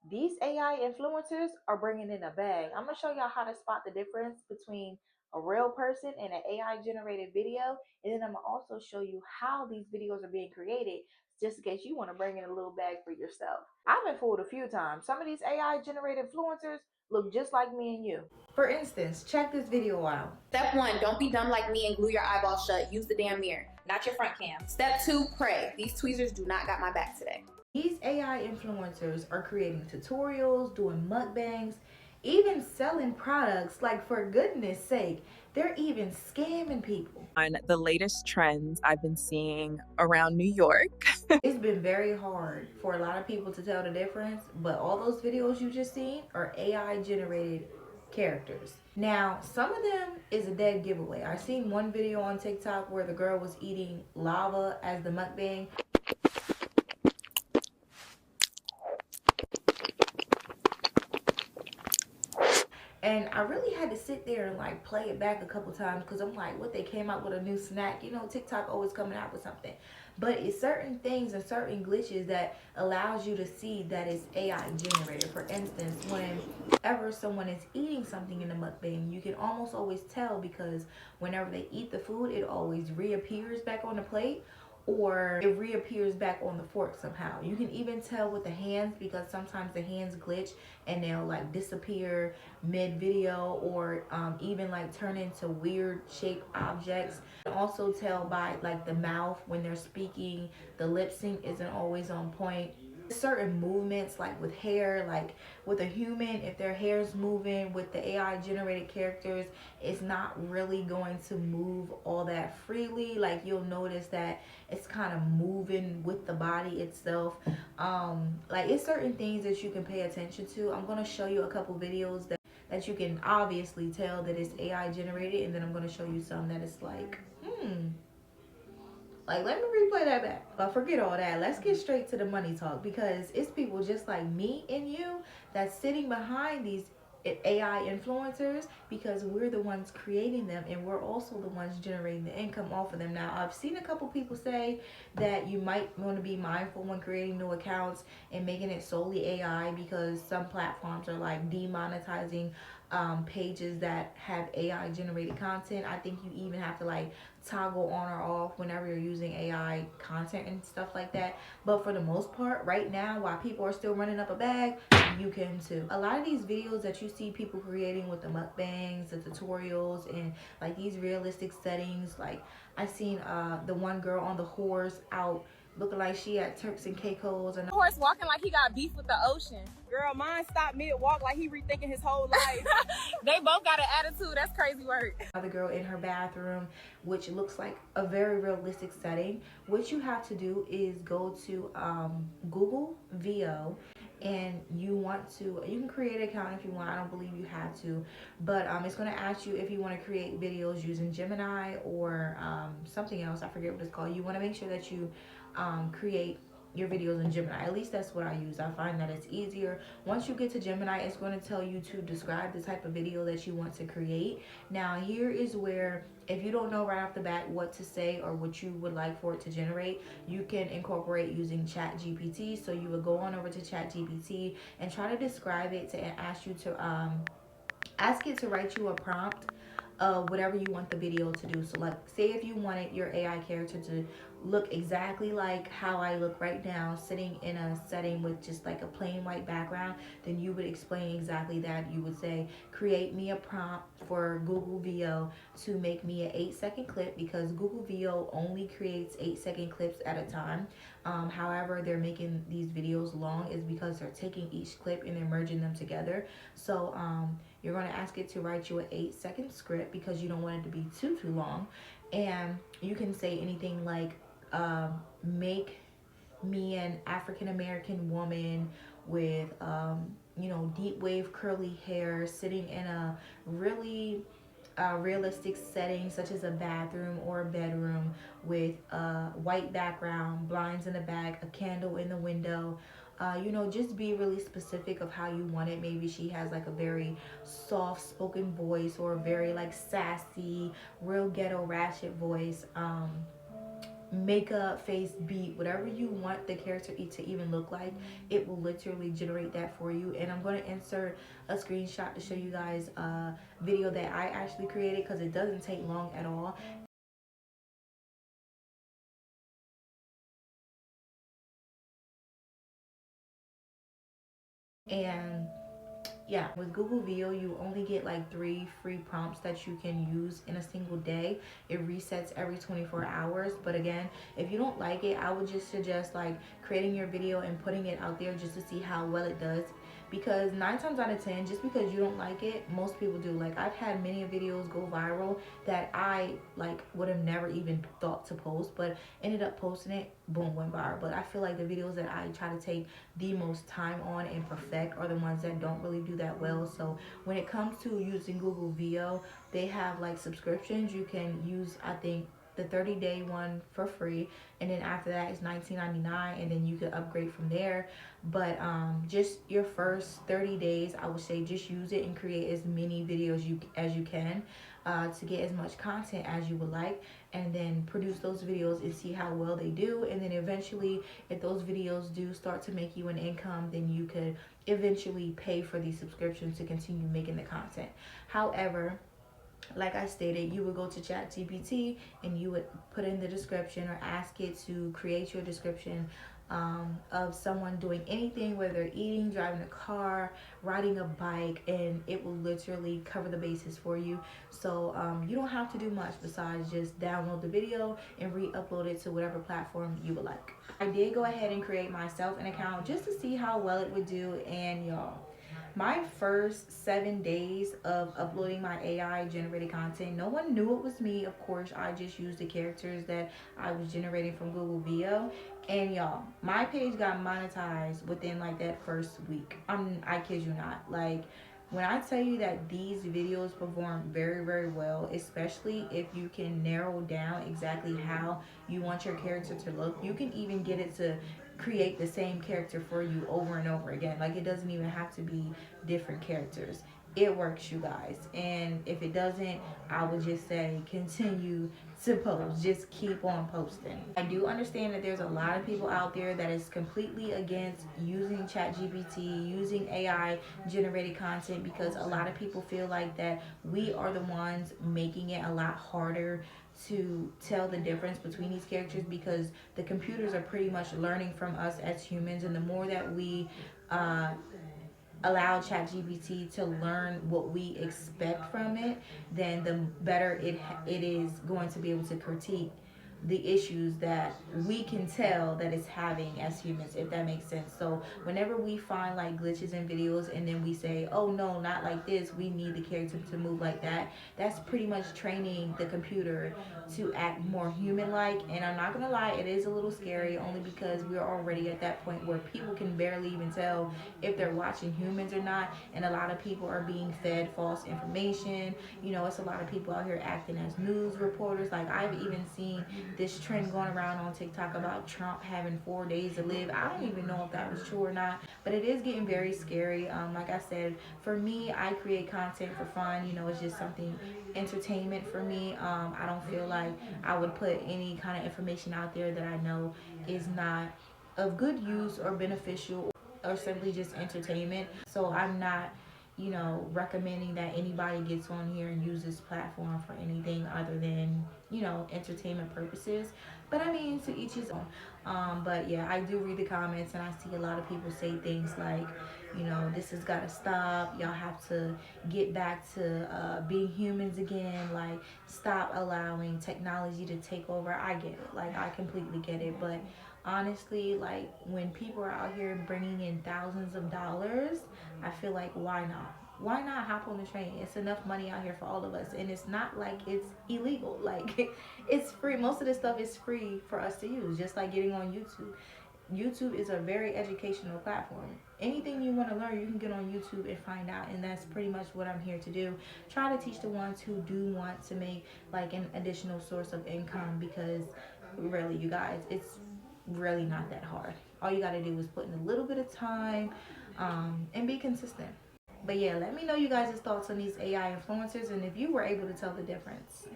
These AI influencers are bringing in a bag. I'm gonna show y'all how to spot the difference between a real person and an AI generated video, and then I'm gonna also show you how these videos are being created, just in case you want to bring in a little bag for yourself. I've been fooled a few times. Some of these AI generated influencers look just like me and you. For instance, check this video out. Step 1, don't be dumb like me and glue your eyeballs shut. Use the damn mirror, not your front cam. Step 2, pray. These tweezers do not got my back today. These AI influencers are creating tutorials, doing mukbangs, even selling products. Like, for goodness sake, they're even scamming people. On the latest trends I've been seeing around New York. It's been very hard for a lot of people to tell the difference, but all those videos you just seen are AI generated characters. Now, some of them is a dead giveaway. I seen one video on TikTok where the girl was eating lava as the mukbang. And I really had to sit there and like play it back a couple times because I'm like, what, they came out with a new snack? You know, TikTok always coming out with something. But it's certain things and certain glitches that allows you to see that it's AI generated. For instance, whenever someone is eating something in the mukbang, you can almost always tell because whenever they eat the food, it always reappears back on the plate, or it reappears back on the fork somehow. You can even tell with the hands because sometimes the hands glitch and they'll like disappear mid video, or even like turn into weird shaped objects. You can also tell by like the mouth when they're speaking, the lip sync isn't always on point. Certain movements like with hair, like with a human, if their hair's moving, with the AI generated characters, it's not really going to move all that freely. Like, you'll notice that it's kind of moving with the body itself. Like, it's certain things that you can pay attention to. I'm going to show you a couple videos that you can obviously tell that it's AI generated, and then I'm going to show you some that it's like, like, let me replay that back. But forget all that. Let's get straight to the money talk, because it's people just like me and you that's sitting behind these AI influencers, because we're the ones creating them and we're also the ones generating the income off of them. Now, I've seen a couple people say that you might want to be mindful when creating new accounts and making it solely AI, because some platforms are like demonetizing pages that have AI generated content. I think you even have to like toggle on or off whenever you're using AI content and stuff like that. But for the most part, right now, while people are still running up a bag, you can too. A lot of these videos that you see people creating with the mukbangs, the tutorials, and like these realistic settings, like I seen the one girl on the horse out looking like she had Turks and Caicos, and horse walking like he got beef with the ocean. Girl, mine stopped mid-walk like he rethinking his whole life. They both got an attitude. That's crazy work. The girl in her bathroom, which looks like a very realistic setting. What you have to do is go to Google VO, and you can create an account if you want. I don't believe you have to, but it's going to ask you if you want to create videos using Gemini or something else. I forget what it's called. You want to make sure that you create your videos in Gemini. At least that's what I use. I find that it's easier. Once you get to Gemini, it's going to tell you to describe the type of video that you want to create. Now, here is where, if you don't know right off the bat what to say or what you would like for it to generate, you can incorporate using ChatGPT. So you would go on over to ChatGPT and try to describe it to ask it to write you a prompt of whatever you want the video to do. So like, say if you wanted your AI character to look exactly like how I look right now, sitting in a setting with just like a plain white background, then you would explain exactly that. You would say, create me a prompt for Google VO to make me an 8-second clip, because Google VO only creates 8-second clips at a time. However, they're making these videos long is because they're taking each clip and they're merging them together. So you're going to ask it to write you an 8-second script because you don't want it to be too long. And you can say anything like, make me an African American woman with deep wave curly hair, sitting in a really realistic setting, such as a bathroom or a bedroom, with a white background, blinds in the back, a candle in the window. Just be really specific of how you want it. Maybe she has like a very soft spoken voice, or a very like sassy, real ghetto ratchet voice. makeup, face, beat, whatever you want the character to even look like, it will literally generate that for you. And I'm going to insert a screenshot to show you guys a video that I actually created, because it doesn't take long at all. And yeah, with Google VO, you only get like 3 free prompts that you can use in a single day. It resets every 24 hours. But again, if you don't like it, I would just suggest like creating your video and putting it out there just to see how well it does. Because 9 times out of 10, just because you don't like it, most people do. Like, I've had many videos go viral that I like would have never even thought to post, but ended up posting it, boom, went viral. But I feel like the videos that I try to take the most time on and perfect are the ones that don't really do that well. So when it comes to using Google VO, they have like subscriptions. You can use, I think, the 30-day one for free, and then after that is $19.99, and then you can upgrade from there. But just your first 30 days, I would say just use it and create as many videos as you can to get as much content as you would like, and then produce those videos and see how well they do. And then eventually, if those videos do start to make you an income, then you could eventually pay for these subscriptions to continue making the content. However, like I stated, you would go to ChatGPT and you would put in the description or ask it to create your description of someone doing anything, whether they're eating, driving a car, riding a bike, and it will literally cover the bases for you. So you don't have to do much besides just download the video and re-upload it to whatever platform you would like. I did go ahead and create myself an account just to see how well it would do, and y'all, my first 7 days of uploading my AI generated content, no one knew it was me. Of course, I just used the characters that I was generating from Google VO. And y'all, my page got monetized within like that first week. I kid you not. Like, when I tell you that these videos perform very, very well, especially if you can narrow down exactly how you want your character to look, you can even get it to create the same character for you over and over again. Like, it doesn't even have to be different characters. It works, you guys. And if it doesn't, I would just say continue to post. Just keep on posting. I do understand that there's a lot of people out there that is completely against using ChatGPT, using AI generated content, because a lot of people feel like that we are the ones making it a lot harder to tell the difference between these characters, because the computers are pretty much learning from us as humans, and the more that we allow ChatGPT to learn what we expect from it, then the better it is going to be able to critique the issues that we can tell that it's having as humans, if that makes sense. So whenever we find like glitches in videos and then we say, oh no, not like this, we need the character to move like that, that's pretty much training the computer to act more human-like. And I'm not gonna lie, it is a little scary, only because we're already at that point where people can barely even tell if they're watching humans or not, and a lot of people are being fed false information. You know, it's a lot of people out here acting as news reporters. Like, I've even seen this trend going around on TikTok about Trump having 4 days to live. I don't even know if that was true or not, but it is getting very scary. Like I said, for me, I create content for fun. You know, it's just something entertainment for me. I don't feel like I would put any kind of information out there that I know is not of good use or beneficial, or simply just entertainment. So I'm not, you know, recommending that anybody gets on here and uses this platform for anything other than, you know, entertainment purposes. But I mean, to each his own. But yeah, I do read the comments and I see a lot of people say things like, you know, this has got to stop. Y'all have to get back to being humans again. Like, stop allowing technology to take over. I get it. Like, I completely get it. But honestly, like, when people are out here bringing in thousands of dollars, I feel like, why not? Why not hop on the train? It's enough money out here for all of us, and it's not like it's illegal. Like, it's free. Most of this stuff is free for us to use, just like getting on YouTube. YouTube is a very educational platform. Anything you want to learn, you can get on YouTube and find out, and that's pretty much what I'm here to do. Try to teach the ones who do want to make like an additional source of income, because really, you guys, it's really not that hard. All you got to do is put in a little bit of time and be consistent. But yeah, let me know you guys' thoughts on these AI influencers and if you were able to tell the difference.